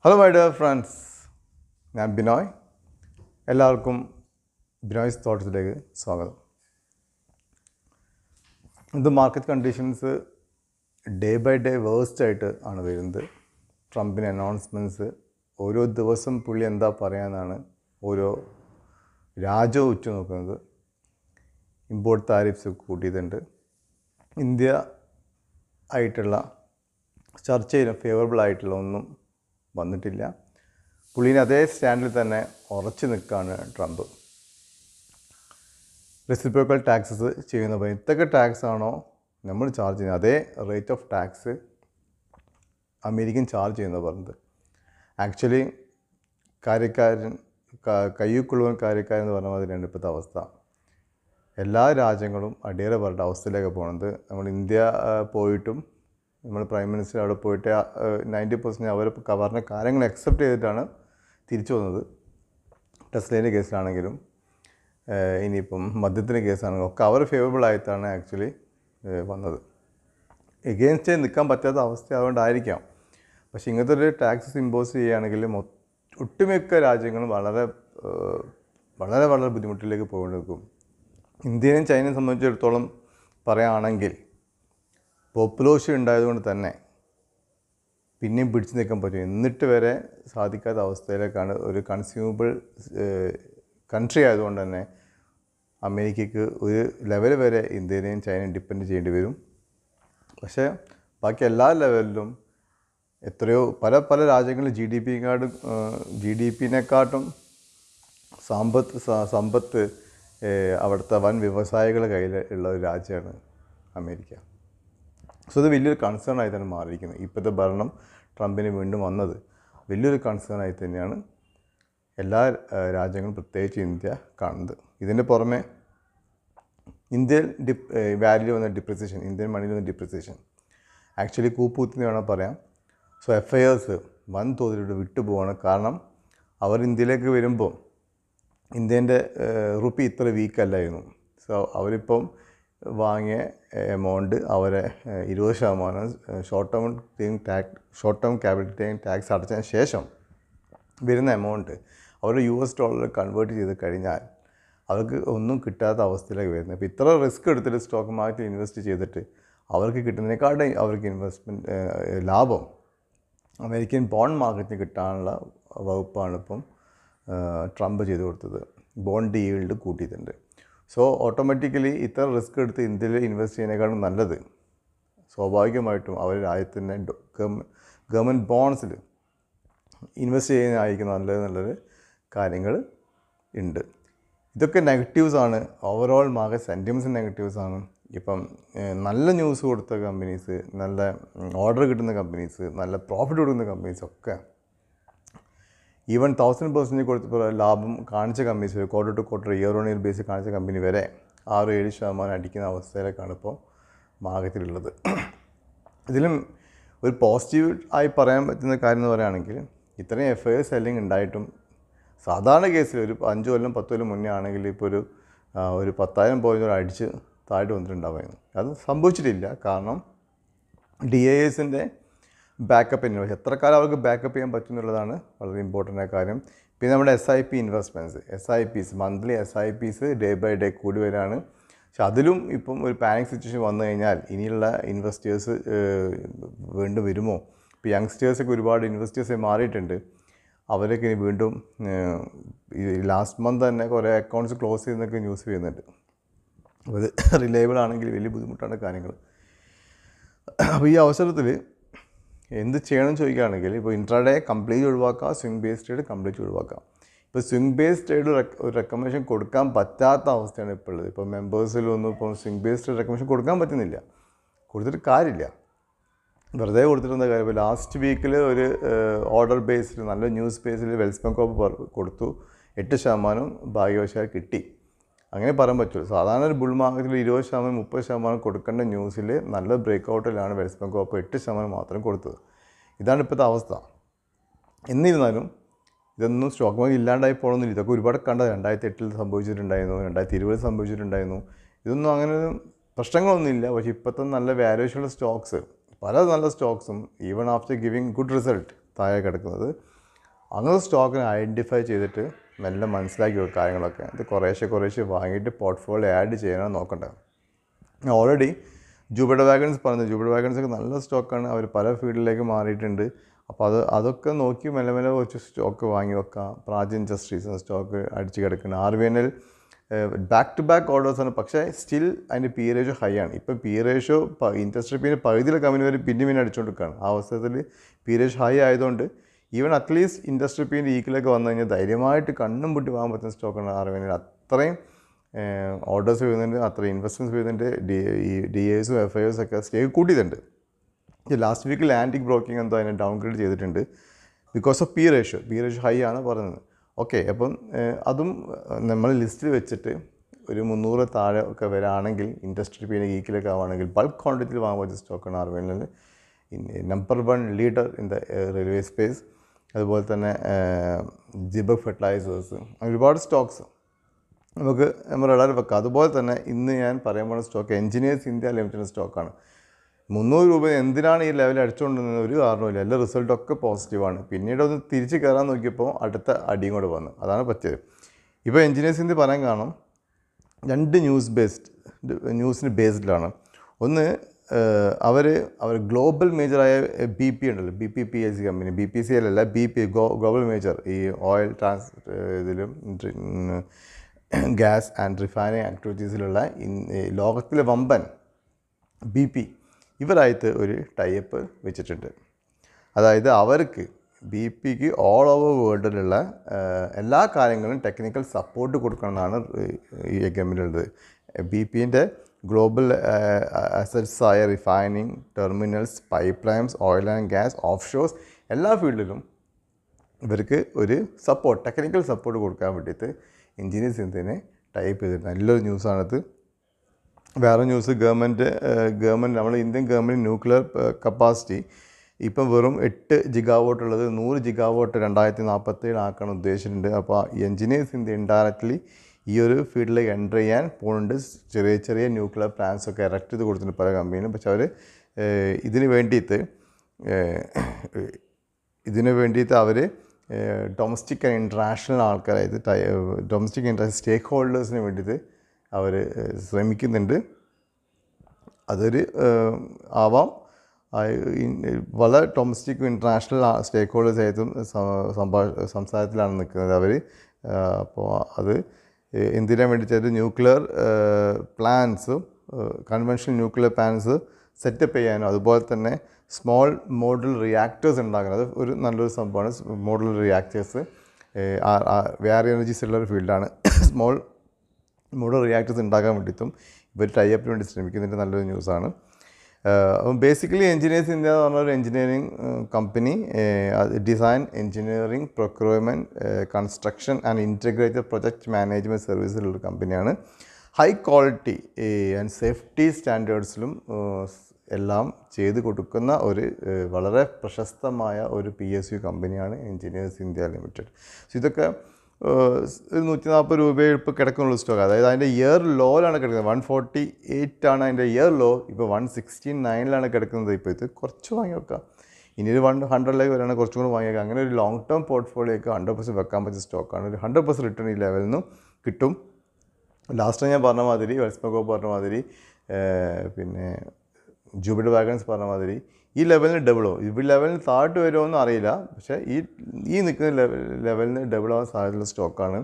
Hello my dear friends, ഞാൻ ബിനോയ്. എല്ലാവർക്കും ബിനോയ്സ് തോട്ട്സിലേക്ക് സ്വാഗതം. ഇത് market conditions day by day വേഴ്സ്റ്റായിട്ട് ആണ് വരുന്നത്. ട്രംപിൻ്റെ അനൗൺസ്മെൻറ്റ്സ് ഓരോ ദിവസം പുള്ളി എന്താ പറയാമെന്നാണ് ഓരോ രാജ്യവും ഉറ്റുനോക്കുന്നത്. ഇമ്പോർട്ട് താരിഫ്സ് കൂട്ടിയിട്ടുണ്ട്. ഇന്ത്യ ആയിട്ടുള്ള ചർച്ചയിൽ ഫേവറബിൾ ആയിട്ടുള്ള ഒന്നും വന്നിട്ടില്ല. പുള്ളീനെ അതേ സ്റ്റാൻഡിൽ തന്നെ ഉറച്ചു നിൽക്കുകയാണ് ട്രംപ്. റെസിപ്രോക്കൽ ടാക്സസ് ചെയ്യുന്ന എന്തൊക്കെ ടാക്സ് ആണോ നമ്മൾ ചാർജ് ചെയ്യുന്നത് അതേ rate of tax American charge ചെയ്യുന്നത് പറഞ്ഞത്. ആക്ച്വലി കയ്യൂക്കുള്ളവൻ കാര്യക്കാരൻ എന്ന് പറഞ്ഞ മാതിരിയാണ് ഇപ്പോഴത്തെ അവസ്ഥ. എല്ലാ രാജ്യങ്ങളും അടിയേറെ പറഞ്ഞ അവസ്ഥയിലേക്ക് പോകുന്നത്. നമ്മൾ ഇന്ത്യ പോയിട്ടും നമ്മൾ പ്രൈം മിനിസ്റ്റർ അവിടെ പോയിട്ട് 90% അവർ പറഞ്ഞ കാര്യങ്ങൾ അക്സെപ്റ്റ് ചെയ്തിട്ടാണ് തിരിച്ചു വന്നത്. ടെസ്ലയിൻ്റെ കേസിലാണെങ്കിലും ഇനിയിപ്പം മദ്യത്തിൻ്റെ കേസാണെങ്കിലും ഒക്കെ അവർ ഫേവറബിൾ ആയിട്ടാണ് ആക്ച്വലി വന്നത്. എഗെയിൻസ്റ്റ് നിൽക്കാൻ പറ്റാത്ത അവസ്ഥ അതുകൊണ്ടായിരിക്കാം. പക്ഷേ ഇങ്ങനത്തെ ഒരു ടാക്സസ് ഇമ്പോസ് ചെയ്യുകയാണെങ്കിൽ ഒട്ടുമിക്ക രാജ്യങ്ങളും വളരെ വളരെ വളരെ ബുദ്ധിമുട്ടിലേക്ക് പോയിക്കൊണ്ടിരിക്കും. ഇന്ത്യയും ചൈനയും സംബന്ധിച്ചിടത്തോളം പറയുകയാണെങ്കിൽ പോപ്പുലേഷൻ ഉണ്ടായതുകൊണ്ട് തന്നെ പിന്നെയും പിടിച്ചു നിൽക്കാൻ പറ്റും. എന്നിട്ട് വരെ സാധിക്കാത്ത അവസ്ഥയിലേക്കാണ്. ഒരു കൺസ്യൂമബിൾ കൺട്രി ആയതുകൊണ്ട് തന്നെ അമേരിക്കയ്ക്ക് ഒരു ലെവൽ വരെ ഇന്ത്യയിലെയും ചൈനയും ഡിപ്പെൻഡ് ചെയ്യേണ്ടി വരും. പക്ഷേ ബാക്കി എല്ലാ ലെവലിലും എത്രയോ പല രാജ്യങ്ങളിൽ ജി ഡി പിനെക്കാട്ടും സമ്പത്ത് അവിടുത്തെ വൻ വ്യവസായികളുടെ കയ്യിൽ ഉള്ള ഒരു രാജ്യമാണ് അമേരിക്ക. സോ ഇത് വലിയൊരു കൺസേൺ ആയി തന്നെ മാറിയിരിക്കുന്നത്. ഇപ്പോഴത്തെ ഭരണം ട്രംപിന് വീണ്ടും വന്നത് വലിയൊരു കൺസേൺ ആയി തന്നെയാണ് എല്ലാ രാജ്യങ്ങളും, പ്രത്യേകിച്ച് ഇന്ത്യ കാണുന്നത്. ഇതിൻ്റെ പുറമെ ഇന്ത്യൻ വാല്യൂ വന്ന ഡിപ്രിസിയേഷൻ, ഇന്ത്യൻ മണിയിൽ വന്ന ഡിപ്രിസിയേഷൻ ആക്ച്വലി കൂപ്പുകുത്തിന്ന് വേണം പറയാം. So FIRs വൻതോതിലൂടെ വിട്ടുപോവാണ്. കാരണം അവർ ഇന്ത്യയിലേക്ക് വരുമ്പോൾ ഇന്ത്യൻ്റെ റുപ്പി ഇത്ര വീക്കല്ലായിരുന്നു. സോ അവരിപ്പം വാങ്ങിയ എമൗണ്ട് അവരെ 20% ഷോർട്ട് ടേം ക്യാപിറ്റൽ ടാക്സ് അടച്ചതിന് ശേഷം വരുന്ന എമൗണ്ട് അവർ $US കൺവേർട്ട് ചെയ്ത് കഴിഞ്ഞാൽ അവർക്ക് ഒന്നും കിട്ടാത്ത അവസ്ഥയിലേക്ക് വരുന്നത്. അപ്പോൾ ഇത്ര റിസ്ക് എടുത്തിട്ട് സ്റ്റോക്ക് മാർക്കറ്റിൽ ഇൻവെസ്റ്റ് ചെയ്തിട്ട് അവർക്ക് കിട്ടുന്നതിനേക്കാളും അവർക്ക് ലാഭം അമേരിക്കൻ ബോണ്ട് മാർക്കറ്റിന് കിട്ടാനുള്ള വകുപ്പാണ് ഇപ്പം ട്രംപ് ചെയ്ത് കൊടുത്തത്. ബോണ്ട് ഈൽഡ് കൂട്ടിയിട്ടുണ്ട്. സോ ഓട്ടോമാറ്റിക്കലി ഇത്ര റിസ്ക് എടുത്ത് ഇന്ത്യയിൽ ഇൻവെസ്റ്റ് ചെയ്യുന്നതിനേക്കാളും നല്ലത് സ്വാഭാവികമായിട്ടും അവർ രാജ്യത്തിൻ്റെ ഗവൺമെൻറ് ബോണ്ട്സിൽ ഇൻവെസ്റ്റ് ചെയ്യുന്നതായിരിക്കും നല്ലൊരു കാര്യങ്ങൾ ഉണ്ട്. ഇതൊക്കെ നെഗറ്റീവ്സാണ്. ഓവറോൾ മാർക്കറ്റ് സെൻറ്റിമെൻറ്റ്സ് നെഗറ്റീവ്സാണ്. ഇപ്പം നല്ല ന്യൂസ് കൊടുത്ത കമ്പനീസ്, നല്ല ഓർഡർ കിട്ടുന്ന കമ്പനീസ്, നല്ല പ്രോഫിറ്റ് കൊടുക്കുന്ന കമ്പനീസൊക്കെ ഈവൻ 1000% കൊടുത്തപ്പോൾ ലാഭം കാണിച്ച companies, quarter to quarter year on year ബേസിൽ കാണിച്ച കമ്പനി വരെ 6-7% അടിക്കുന്ന അവസ്ഥയിലേക്കാണ് ഇപ്പോൾ മാർക്കറ്റിലുള്ളത്. ഇതിലും ഒരു പോസിറ്റീവ് ആയി പറയാൻ പറ്റുന്ന കാര്യം എന്ന് പറയുകയാണെങ്കിൽ ഇത്രയും FIR സെല്ലിംഗ് ഉണ്ടായിട്ടും സാധാരണ കേസിൽ ഒരു 5 കൊല്ലം 10 കൊല്ലം മുന്നേ ആണെങ്കിൽ ഇപ്പോൾ ഒരു 10,000 പോയിന്റ് അടിച്ച് താഴെ വന്നിട്ടുണ്ടാവുമായിരുന്നു. അത് സംഭവിച്ചിട്ടില്ല. കാരണം DISൻ്റെ ബാക്കപ്പ് ഇൻവെസ്റ്റ് എത്ര കാലം അവർക്ക് ബാക്കപ്പ് ചെയ്യാൻ പറ്റും എന്നുള്ളതാണ് വളരെ ഇമ്പോർട്ടൻ്റ് ആയ കാര്യം. പിന്നെ നമ്മുടെ SIP investments, SIPs monthly SIPs day by day കൂടി വരികയാണ്. പക്ഷെ അതിലും ഇപ്പം ഒരു പാനിക് സിറ്റുവേഷൻ വന്നു കഴിഞ്ഞാൽ ഇനിയുള്ള ഇൻവെസ്റ്റേഴ്സ് വീണ്ടും വരുമോ? ഇപ്പോൾ യങ്സ്റ്റേഴ്സൊക്കെ ഒരുപാട് ഇൻവെസ്റ്റേഴ്സ് മാറിയിട്ടുണ്ട്. അവരൊക്കെ ഇനി വീണ്ടും ഈ ലാസ്റ്റ് മന്ത് തന്നെ കുറേ അക്കൗണ്ട്സ് ക്ലോസ് ചെയ്യുന്നൊക്കെ ന്യൂസ് ചെയ്യുന്നുണ്ട്. അപ്പോൾ ഇത് റിലയബിൾ ആണെങ്കിൽ വലിയ ബുദ്ധിമുട്ടാണ് കാര്യങ്ങൾ. അപ്പോൾ ഈ അവസരത്തിൽ എന്ത് ചെയ്യണമെന്ന് ചോദിക്കുകയാണെങ്കിൽ ഇപ്പോൾ ഇൻട്രാഡേ കംപ്ലീറ്റ് ഒഴിവാക്കാം, സ്വിംഗ് ബേസ്ഡ് ട്രേഡ് കംപ്ലീറ്റ് ഒഴിവാക്കാം. ഇപ്പോൾ സ്വിംഗ് ബേസ്ഡ് ട്രേഡ് ഒരു റെക്കമെൻഡേഷൻ കൊടുക്കാൻ പറ്റാത്ത അവസ്ഥയാണ് ഇപ്പോൾ ഉള്ളത്. ഇപ്പോൾ മെമ്പേഴ്സിലൊന്നും ഇപ്പോൾ സ്വിംഗ് ബേസ്ഡ് റെക്കമെൻഡേഷൻ കൊടുക്കാൻ പറ്റുന്നില്ല. കൊടുത്തിട്ട് കാര്യമില്ല, വെറുതെ കൊടുത്തിരുന്ന കാര്യം. ഇപ്പോൾ ലാസ്റ്റ് വീക്കിൽ ഒരു ഓർഡർ ബേസിൽ നല്ല ന്യൂസ് ബേസിൽ വെൽസ്ബൻ കോപ്പ് കൊടുത്തു, 8% ഭാഗ്യവശാൽ കിട്ടി. അങ്ങനെ പറയാൻ പറ്റുള്ളൂ. സാധാരണ ഒരു ബുൾ മാർക്കറ്റിൽ 20% 30% കൊടുക്കേണ്ട ന്യൂസിൽ നല്ല ബ്രേക്കൗട്ടിലാണ് വെൽസ്ബൻ കോപ്പ് 8% മാത്രം കൊടുത്തത്. ഇതാണ് ഇപ്പോഴത്തെ അവസ്ഥ. എന്നിരുന്നാലും ഇതൊന്നും സ്റ്റോക്ക് മാർക്കറ്റ് ഇല്ലാണ്ടായി പോകണമെന്നില്ല. ഇതൊക്കെ ഒരുപാട് കണ്ടത് 2008 സംഭവിച്ചിട്ടുണ്ടായിരുന്നു, 2020 സംഭവിച്ചിട്ടുണ്ടായിരുന്നു. ഇതൊന്നും അങ്ങനെ പ്രശ്നങ്ങളൊന്നുമില്ല. പക്ഷേ ഇപ്പോഴത്തെ നല്ല വാല്യൂഷനുള്ള സ്റ്റോക്സ്, പല നല്ല സ്റ്റോക്സും even after giving good result താഴെ കിടക്കുന്നത്. അങ്ങനെ സ്റ്റോക്കിനെ ഐഡൻറ്റിഫൈ ചെയ്തിട്ട് മെല്ലെ മനസ്സിലാക്കി വെക്കുക കാര്യങ്ങളൊക്കെ. ഇത് കുറേശ്ശെ വാങ്ങിയിട്ട് പോർട്ട്ഫോളിയോ ആഡ് ചെയ്യാനാണ് നോക്കേണ്ടത്. ഓൾറെഡി ജൂപ്പിറ്റർ വാഗൺസ് പറഞ്ഞു, ജൂപ്പിറ്റർ വാഗൺസൊക്കെ നല്ല സ്റ്റോക്കാണ്, അവർ പല ഫീൽഡിലേക്ക് മാറിയിട്ടുണ്ട്. അപ്പോൾ അതൊക്കെ നോക്കി മെല്ലെ കുറച്ച് സ്റ്റോക്ക് വാങ്ങി വെക്കാം. പ്രാചീൻ ഇൻഡസ്ട്രീസ് സ്റ്റോക്ക് അടിച്ച് കിടക്കുന്നത്. RVNL ബാക്ക് ടു ബാക്ക് ഓർഡേഴ്സാണ്, പക്ഷേ സ്റ്റിൽ അതിൻ്റെ പി റേഷ്യോ ഹൈ ആണ്. ഇപ്പോൾ പി റേഷ്യോ ഇൻഡസ്ട്രി പിന്നെ പകുതിയിലെ കമ്പനി വരെ പിന്നെ അടിച്ചുകൊണ്ടിരിക്കുകയാണ്. ആ അവസരത്തിൽ പി റേഷ്യോ ഹൈ ആയതുകൊണ്ട് ഈവൻ അറ്റ്ലീസ്റ്റ് ഇൻഡസ്ട്രി പീൻ്റെ ഈക്കിലൊക്കെ വന്നു കഴിഞ്ഞാൽ ധൈര്യമായിട്ട് കണ്ണും പൊട്ടി വാങ്ങാൻ പറ്റുന്ന സ്റ്റോക്കാണ് RVNL. അത്രയും ഓർഡേഴ്സ് വരുന്നുണ്ട്, അത്രയും ഇൻവെസ്റ്റ്മെൻറ്റ്സ് വരുന്നുണ്ട്. DASും FIOs ഒക്കെ സ്റ്റേക്ക് കൂട്ടിയിട്ടുണ്ട്. ലാസ്റ്റ് വീക്കിൽ ആൻറ്റിക് ബ്രോക്കിംഗ് എന്തോ അതിനെ ഡൗൺഗ്രേഡ് ചെയ്തിട്ടുണ്ട് because of P ratio high ആണ് പറയുന്നത്. ഓക്കെ, അപ്പം അതും നമ്മൾ ലിസ്റ്റിൽ വെച്ചിട്ട് ഒരു 300 താഴെ ഒക്കെ വരാണെങ്കിൽ ഇൻഡസ്ട്രി പിന്നെ ഈക്കിലൊക്കെ ആവുകയാണെങ്കിൽ ബൾക്ക് ക്വാണ്ടിറ്റിയിൽ വാങ്ങാൻ പറ്റിയ സ്റ്റോക്കാണ് RVNL. Number 1 leader in the railway space. അതുപോലെ തന്നെ ജിബക് ഫെർട്ടിലൈസേഴ്സ്, ഒരുപാട് സ്റ്റോക്സ് നമുക്ക് നമ്മൾ റഡാർ വെക്കാം. അതുപോലെ തന്നെ ഇന്ന് ഞാൻ പറയാൻ പോകുന്ന സ്റ്റോക്ക് എഞ്ചിനീയേഴ്സ് ഇന്ത്യ ലിമിറ്റഡ് സ്റ്റോക്കാണ്. 300 രൂപ എന്തിനാണ് ഈ ലെവൽ അടിച്ചുകൊണ്ടിരുന്നത് ഒരു കാരണമില്ല. എല്ലാ റിസൾട്ടൊക്കെ പോസിറ്റീവാണ്. പിന്നീട് ഒന്ന് തിരിച്ച് കയറാൻ നോക്കിയപ്പോൾ അടുത്ത അടിയും കൂടെ വന്നു, അതാണ് പറ്റിയത്. ഇപ്പോൾ എഞ്ചിനീയേഴ്സ് ഇന്ത്യ പറയാൻ കാരണം 2 ന്യൂസിന് ബേസ്ഡിലാണ്. ഒന്ന്, അവർ ഗ്ലോബൽ മേജറായ BP ഉണ്ടല്ലോ, BPPLC കമ്പനി, BPCL അല്ല, ഗ്ലോബൽ മേജർ ഈ ഓയിൽ ഇതിലും ഗ്യാസ് ആൻഡ് റിഫൈനിങ് ആക്ടിവിറ്റീസിലുള്ള ലോകത്തിലെ വമ്പൻ BP ഇവരായിട്ട് ഒരു ടൈപ്പ് വെച്ചിട്ടുണ്ട്. അതായത് അവർക്ക് BPക്ക് ഓൾ ഓവർ വേൾഡിലുള്ള എല്ലാ കാര്യങ്ങളും ടെക്നിക്കൽ സപ്പോർട്ട് കൊടുക്കണമെന്നാണ് ഈ കമ്പനിയുള്ളത്. BPൻ്റെ ഗ്ലോബൽ അസറ്റ്സായ refining, terminals, pipe lines, oil and gas, offshores എല്ലാ ഫീൽഡിലും ഇവർക്ക് ഒരു ടെക്നിക്കൽ സപ്പോർട്ട് കൊടുക്കാൻ വേണ്ടിയിട്ട് എഞ്ചിനീയേഴ്സ് ഇന്ത്യനെ ടൈപ്പ് ചെയ്തിട്ടുണ്ട്. നല്ലൊരു ന്യൂസാണത്. വേറെ ന്യൂസ്, ഗവൺമെൻറ് നമ്മുടെ ഇന്ത്യൻ ഗവൺമെൻറ് ന്യൂക്ലിയർ കപ്പാസിറ്റി ഇപ്പം വെറും 8 GW ഉള്ളത് 100 GW 2047 ആക്കാൻ ഉദ്ദേശിച്ചിട്ടുണ്ട്. അപ്പോൾ എഞ്ചിനീയേഴ്സ് ഇന്ത്യ ഇൻഡയറക്റ്റ്ലി ഈ ഒരു ഫീൽഡിലേക്ക് എൻ്റർ ചെയ്യാൻ പോകുന്നുണ്ട്. ചെറിയ ന്യൂക്ലിയർ പ്ലാന്റ്സ് ഒക്കെ എറക്റ്റ് ചെയ്ത് കൊടുത്തിട്ടുണ്ട് പല കമ്പനിയിലും. പക്ഷെ അവർ ഇതിന് വേണ്ടിയിട്ട് അവർ ഡൊമസ്റ്റിക് ആൻഡ് ഇൻ്റർനാഷണൽ ആൾക്കാരായത് ഡൊമസ്റ്റിക് ഇൻ്റർനാഷണൽ സ്റ്റേക്ക് ഹോൾഡേഴ്സിന് വേണ്ടിയിട്ട് അവർ ശ്രമിക്കുന്നുണ്ട്. അതൊരു ആവാം, വളരെ ഡൊമസ്റ്റിക് ഇൻ്റർനാഷണൽ സ്റ്റേക്ക് ഹോൾഡേഴ്സായിട്ടും സംസാരത്തിലാണ് നിൽക്കുന്നത് അവർ. അപ്പോൾ അത് എന്തിനാൻ വേണ്ടിയിട്ട് ന്യൂക്ലിയർ പ്ലാന്റ്സും കൺവെൻഷണൽ ന്യൂക്ലിയർ പ്ലാന്റ്സ് സെറ്റപ്പ് ചെയ്യാനും അതുപോലെ തന്നെ സ്മോൾ മോഡൽ റിയാക്ടേഴ്സ് ഉണ്ടാക്കുന്നത് ഒരു നല്ലൊരു സംഭവമാണ്. മോഡൽ റിയാക്ടേഴ്സ് വേറെ എനർജീസ് ഉള്ളൊരു ഫീൽഡാണ്. സ്മോൾ മോഡൽ റിയാക്ടേഴ്സ് ഉണ്ടാക്കാൻ വേണ്ടിയിട്ടും ഇവർ ടൈപ്പിന് വേണ്ടി ശ്രമിക്കുന്നതിൻ്റെ നല്ലൊരു ന്യൂസാണ്. അപ്പം ബേസിക്കലി എഞ്ചിനീയേഴ്സ് ഇന്ത്യ എന്ന് പറഞ്ഞൊരു engineering company design, engineering, procurement, construction and integrated project management സർവീസിലുള്ള കമ്പനിയാണ്. ഹൈ ക്വാളിറ്റി ആൻഡ് സേഫ്റ്റി സ്റ്റാൻഡേർഡ്സിലും എല്ലാം ചെയ്ത് കൊടുക്കുന്ന ഒരു വളരെ പ്രശസ്തമായ ഒരു PSU കമ്പനിയാണ് എഞ്ചിനീയേഴ്സ് ഇന്ത്യ ലിമിറ്റഡ്. സോ ഇതൊക്കെ 140 രൂപയെ ഇപ്പോൾ കിടക്കുന്നുള്ള സ്റ്റോക്ക്. അതായത് അതിൻ്റെ ഇയർ ലോയിലാണ് കിടക്കുന്നത്. 148 ആണ് അതിൻ്റെ ഇയർ ലോ. ഇപ്പോൾ 169 കിടക്കുന്നത്. ഇപ്പോൾ ഇത് കുറച്ച് വാങ്ങി വെക്കാം. ഇനി ഒരു 100 വരെയാണ് കുറച്ചും കൂടി വാങ്ങിയേക്കാം. അങ്ങനെ ഒരു ലോങ് ടേം പോർട്ട്ഫോളിയോക്ക് 100% വെക്കാൻ പറ്റിയ സ്റ്റോക്കാണ്. ഒരു 100% റിട്ടേൺ ഈ ലെവലിൽ നിന്നും കിട്ടും. ലാസ്റ്റ് ഞാൻ പറഞ്ഞ മാതിരി, വെൽസ്മഗോ പറഞ്ഞ മാതിരി, പിന്നെ ജൂപ്പിറ്റർ വാഗൺസ് പറഞ്ഞ മാതിരി ഈ ലെവലിന് ഡബിൾ ആവും. ഈ ലെവലിന് താഴ്ത്ത് വരുമോയെന്ന് അറിയില്ല. പക്ഷേ ഈ നിൽക്കുന്ന ലെവലിന് ഡബിൾ ആവാൻ സാധ്യതയുള്ള സ്റ്റോക്കാണ്.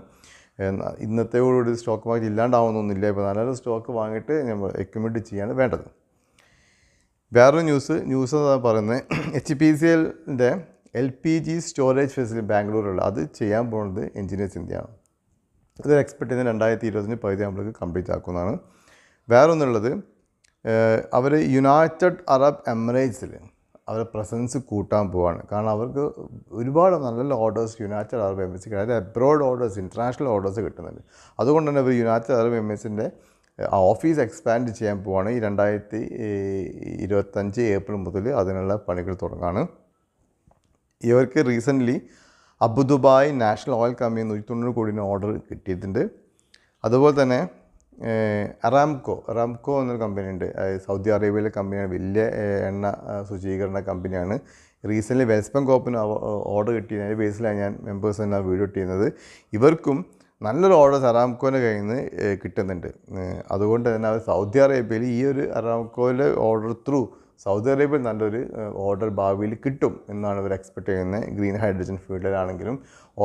ഇന്നത്തെയോടുകൂടി സ്റ്റോക്ക് മാർക്കറ്റ് ഇല്ലാണ്ടാവുന്നൊന്നുമില്ല. ഇപ്പോൾ നല്ലൊരു സ്റ്റോക്ക് വാങ്ങിയിട്ട് നമ്മൾ അക്യുമുലേറ്റ് ചെയ്യാണ് വേണ്ടത്. വേറൊരു ന്യൂസ് പറയുന്നത് HPCLൻ്റെ LPG സ്റ്റോറേജ് ഫെസിലിറ്റി ബാംഗ്ലൂരുള്ള അത് ചെയ്യാൻ പോകുന്നത് എഞ്ചിനീയേഴ്സ് ഇന്ത്യയാണ്. ഇത് എക്സ്പെക്ട് ചെയ്യുന്നത് 2020 പകുതി നമ്മൾക്ക് കംപ്ലീറ്റ് ആക്കുന്നതാണ്. വേറൊന്നുള്ളത്, അവർ യുണൈറ്റഡ് അറബ് എമിറേറ്റ്സിൽ അവരുടെ പ്രസൻസ് കൂട്ടാൻ പോവാണ്. കാരണം അവർക്ക് ഒരുപാട് നല്ല ഓർഡേഴ്സ് യുണൈറ്റഡ് അറബ് എമിറേറ്റ്സ്, അതായത് അബ്രോഡ് ഓർഡേഴ്സ്, ഇൻ്റർനാഷണൽ ഓർഡേഴ്സ് കിട്ടുന്നുണ്ട്. അതുകൊണ്ട് തന്നെ അവർ യുണൈറ്റഡ് അറബ് എമിറേറ്റ്സിൻ്റെ ഓഫീസ് എക്സ്പാൻഡ് ചെയ്യാൻ പോവാണ്. ഈ 2025 ഏപ്രിൽ മുതൽ അതിനുള്ള പണികൾ തുടങ്ങാണ്. ഇവർക്ക് റീസെൻ്റ്ലി അബുദുബായ് നാഷണൽ ഓയിൽ കമ്പനി 190 കോടിയുടെ ഓർഡർ കിട്ടിയിട്ടുണ്ട്. അതുപോലെ തന്നെ അറാംകോ എന്നൊരു കമ്പനിയുണ്ട്. സൗദി അറേബ്യയിലെ കമ്പനിയാണ്, വലിയ എണ്ണ ശുചീകരണ കമ്പനിയാണ്. റീസെൻ്റ്ലി വെൽസ്പൻ കോപ്പിന് ഓർഡർ കിട്ടിയത്, അതിൻ്റെ ബേസിലാണ് ഞാൻ മെമ്പേഴ്സ് തന്നെ വീഡിയോ ഇട്ടിരുന്നത്. ഇവർക്കും നല്ലൊരു ഓർഡർ അറാംകോൻ്റെ കയ്യിൽ നിന്ന് കിട്ടുന്നുണ്ട്. അതുകൊണ്ട് തന്നെ അവർ സൗദി അറേബ്യയിൽ ഈ ഒരു അറാംകോയിലെ ഓർഡർ ത്രൂ സൗദി അറേബ്യയിൽ നല്ലൊരു ഓർഡർ ഭാവിയിൽ കിട്ടും എന്നാണ് ഇവർ എക്സ്പെക്റ്റ് ചെയ്യുന്നത്. ഗ്രീൻ ഹൈഡ്രജൻ ഫീൽഡിലാണെങ്കിലും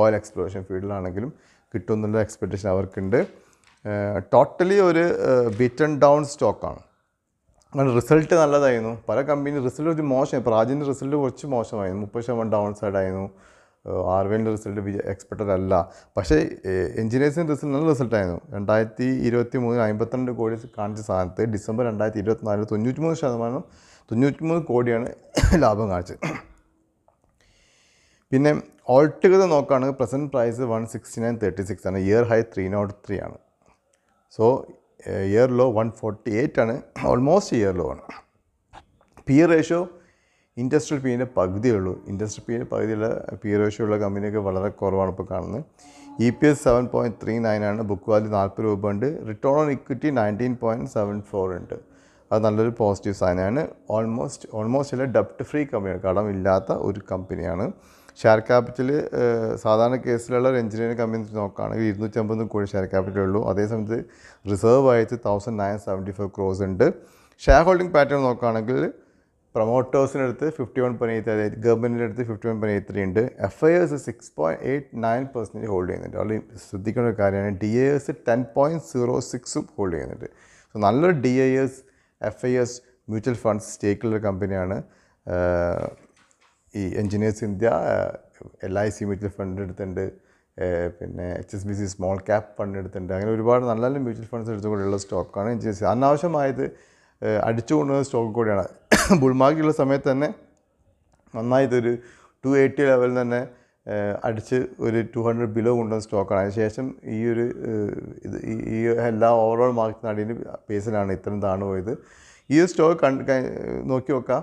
ഓയിൽ എക്സ്പ്ലോറേഷൻ ഫീൽഡിലാണെങ്കിലും കിട്ടും എന്നുള്ള എക്സ്പെക്റ്റേഷൻ അവർക്കുണ്ട്. ടോട്ടലി ഒരു ബീറ്റൺ ഡൗൺ സ്റ്റോക്കാണ്. അങ്ങനെ റിസൾട്ട് നല്ലതായിരുന്നു. പല കമ്പനി റിസൾട്ട് ഒരു മോശം, പ്രാചീന റിസൾട്ട് കുറച്ച് മോശമായിരുന്നു, 30% ഡൗൺ സൈഡ് ആയിരുന്നു. ആർവേൻ്റെ റിസൾട്ട് എക്സ്പെക്റ്റഡ് അല്ല. പക്ഷേ എഞ്ചിനീയേഴ്സിൻ്റെ റിസൾട്ട് നല്ല റിസൾട്ടായിരുന്നു. 2023 52 കോടി കാണിച്ച സ്ഥാനത്ത് ഡിസംബർ 2024 93 കോടിയാണ് ലാഭം കാണിച്ചത്. പിന്നെ ഓൾട്ടുഗതർ നോക്കുകയാണെങ്കിൽ പ്രസൻറ്റ് പ്രൈസ് 169.36 ആണ്, ഇയർ ഹൈ 303 ആണ്. സോ ഇയർ ലോ 148 ആണ്, ഓൾമോസ്റ്റ് ഇയർ ലോ ആണ്. പി റേഷ്യോ ഇൻഡസ്ട്രിയൽ പീൻ്റെ പകുതിയുള്ളൂ. ഇൻഡസ്ട്രിയൽ പീൻ്റെ പകുതിയുള്ള പി റേഷ്യോ ഉള്ള കമ്പനിയൊക്കെ വളരെ കുറവാണ് ഇപ്പോൾ കാണുന്നത്. EPS 7.39 ആണ്, ബുക്ക് വാല്യൂ 40 രൂപ ഉണ്ട്, റിട്ടേൺ ഓൺ ഇക്വിറ്റി 19.74 ഉണ്ട്. അത് നല്ലൊരു പോസിറ്റീവ് സാധനമാണ്. ഓൾമോസ്റ്റ് അല്ല ഡെപ്റ്റ് ഫ്രീ കമ്പനിയാണ്, കടമില്ലാത്ത ഒരു കമ്പനിയാണ്. ഷെയർ ക്യാപിറ്റൽ സാധാരണ കേസിലുള്ള ഒരു എഞ്ചിനീയറിംഗ് കമ്പനി നോക്കുകയാണെങ്കിൽ 250 കോടി ഷെയർ ക്യാപിറ്റൽ ഉള്ളൂ. അതേസമയത്ത് റിസർവ് ആയിട്ട് 1975 crores ഉണ്ട്. ഷെയർ ഹോൾഡിംഗ് പാറ്റേൺ നോക്കുകയാണെങ്കിൽ പ്രൊമോട്ടേഴ്സിൻ്റെ അടുത്ത് 51.83, ഗവൺമെൻറ്റിൻ്റെ അടുത്ത് 51.83 ഉണ്ട്. FIS 6.89% ഹോൾഡ് ചെയ്യുന്നുണ്ട്. വളരെ ശ്രദ്ധിക്കേണ്ട ഒരു കാര്യമാണ്. DIS 10.06 ഹോൾഡ് ചെയ്യുന്നുണ്ട്. സോ നല്ലൊരു DIS FIS മ്യൂച്വൽ ഫണ്ട്സ് സ്റ്റേക്കുള്ള കമ്പനിയാണ് ഈ engineers India. LIC mutual fund എടുത്തിട്ടുണ്ട്, പിന്നെ HSBC സ്മോൾ ക്യാപ്പ് ഫണ്ട് എടുത്തിട്ടുണ്ട്. അങ്ങനെ ഒരുപാട് നല്ല നല്ല മ്യൂച്വൽ ഫണ്ട്സ് എടുത്തുകൊണ്ടുള്ള സ്റ്റോക്കാണ് എഞ്ചിനീയേഴ്സ്. അനാവശ്യമായത് അടിച്ചു കൊണ്ടുവന്ന സ്റ്റോക്ക് കൂടിയാണ്. ബുൾമാർക്കുള്ള സമയത്ത് തന്നെ നന്നായിട്ടൊരു 280 ലെവലിൽ തന്നെ അടിച്ച് ഒരു 200 ബിലോ കൊണ്ടുവന്ന സ്റ്റോക്കാണ്. അതിനുശേഷം ഈ എല്ലാ ഓവറോൾ മാർക്കറ്റ് നടീൻ്റെ പേസിലാണ് ഇത്രയും താണു പോയത്. ഈ സ്റ്റോക്ക് നോക്കി നോക്കാം,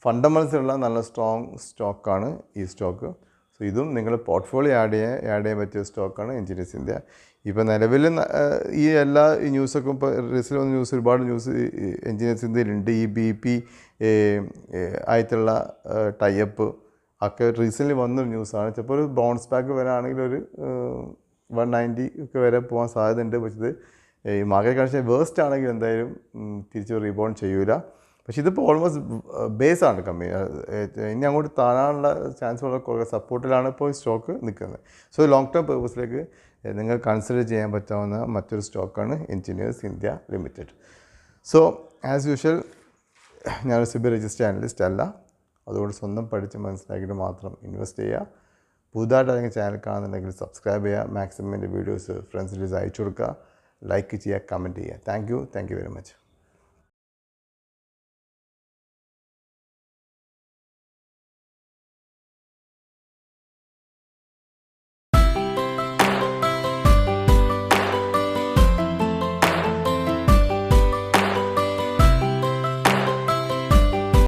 ഫണ്ടമെൻറ്റ്സുള്ള നല്ല സ്ട്രോങ് സ്റ്റോക്കാണ് ഈ സ്റ്റോക്ക്. സോ ഇതും നിങ്ങൾ പോർട്ട്ഫോളിയോ ആഡ് ചെയ്യാൻ പറ്റിയ സ്റ്റോക്കാണ് എഞ്ചിനീയേഴ്സ് ഇന്ത്യ. ഇപ്പോൾ നിലവിൽ ഈ എല്ലാ ന്യൂസൊക്കെ ഇപ്പോൾ റിസിൽ വന്ന ന്യൂസ്, ഒരുപാട് ന്യൂസ് എഞ്ചിനീയേഴ്സ് ഇന്ത്യയിലുണ്ട്. ഈ BP ആയിട്ടുള്ള ടൈപ്പ് ഒക്കെ റീസെൻ്റ്ലി വന്നൊരു ന്യൂസാണ്. ചിലപ്പോൾ ഒരു ബൗൺസ് ബാക്ക് വരാണെങ്കിൽ ഒരു 190 ഒക്കെ വരെ പോകാൻ സാധ്യതയുണ്ട്. പക്ഷേ ഈ മാർക്കറ്റ് കണ്ടീഷൻ വേസ്റ്റ് ആണെങ്കിൽ എന്തായാലും തിരിച്ച് റീബൗണ്ട് ചെയ്യൂല. പക്ഷേ ഇതിപ്പോൾ ഓൾമോസ്റ്റ് ബേസാണ് കമ്പനി. ഇനി അങ്ങോട്ട് താഴാനുള്ള ചാൻസ് വളരെ കുറവ്, സപ്പോർട്ടിലാണ് ഇപ്പോൾ സ്റ്റോക്ക് നിൽക്കുന്നത്. സോ ലോങ് ടേം പേർപ്പസിലേക്ക് നിങ്ങൾ കൺസിഡർ ചെയ്യാൻ പറ്റാവുന്ന മറ്റൊരു സ്റ്റോക്കാണ് engineers India limited. So as usual ഞാനൊരു SEBI രജിസ്റ്റർ അനലിസ്റ്റ് അല്ല, അതുകൊണ്ട് സ്വന്തം പഠിച്ച് മനസ്സിലാക്കിയിട്ട് മാത്രം ഇൻവെസ്റ്റ് ചെയ്യുക. പുതുതായിട്ട് അല്ലെങ്കിൽ ചാനൽ കാണുന്നുണ്ടെങ്കിൽ സബ്സ്ക്രൈബ് ചെയ്യുക, മാക്സിമം എൻ്റെ വീഡിയോസ് ഫ്രണ്ട്സിലേക്ക് അയച്ചു കൊടുക്കുക, ലൈക്ക് ചെയ്യുക, കമൻറ്റ് ചെയ്യുക. Thank you very much.